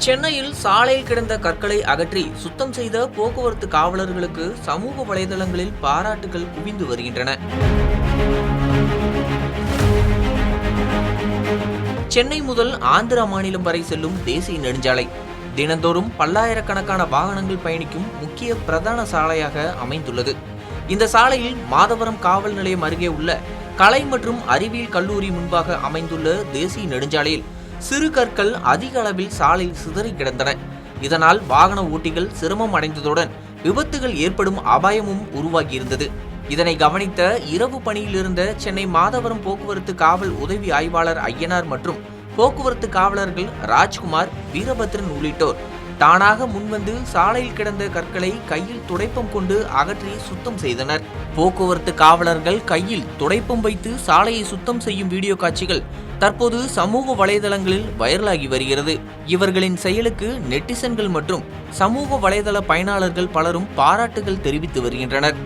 சென்னையில் சாலையில் கிடந்த கற்களை அகற்றி சுத்தம் செய்த போக்குவரத்து காவலர்களுக்கு சமூக வலைதளங்களில் பாராட்டுகள் குவிந்து வருகின்றன. சென்னை முதல் ஆந்திரா மாநிலம் வரை செல்லும் தேசிய நெடுஞ்சாலை தினந்தோறும் பல்லாயிரக்கணக்கான வாகனங்கள் பயணிக்கும் முக்கிய பிரதான சாலையாக அமைந்துள்ளது. இந்த சாலையில் மாதவரம் காவல் நிலையம் அருகே உள்ள கலை மற்றும் அறிவியல் கல்லூரி முன்பாக அமைந்துள்ள தேசிய நெடுஞ்சாலையில் சிறு கற்கள் அதிக அளவில் சாலையில் சிதறி கிடந்தன. இதனால் வாகன ஓட்டிகள் சிரமம் அடைந்ததுடன் விபத்துகள் ஏற்படும் அபாயமும் உருவாகியிருந்தது. இதனை கவனித்த இரவு பணியில் இருந்த சென்னை மாதவரம் போக்குவரத்து காவல் உதவி ஆய்வாளர் ஐயனார் மற்றும் போக்குவரத்து காவலர்கள் ராஜ்குமார், வீரபத்ரன் உள்ளிட்டோர் தானாக முன்வந்து சாலையில் கிடந்த கற்களை கையில் துடைப்பம் கொண்டு அகற்றி சுத்தம் செய்தனர். போக்குவரத்து காவலர்கள் கையில் துடைப்பம் வைத்து சாலையை சுத்தம் செய்யும் வீடியோ காட்சிகள் தற்போது சமூக வலைதளங்களில் வைரலாகி வருகிறது. இவர்களின் செயலுக்கு நெட்டிசன்கள் மற்றும் சமூக வலைதள பயனாளர்கள் பலரும் பாராட்டுகள் தெரிவித்து வருகின்றனர்.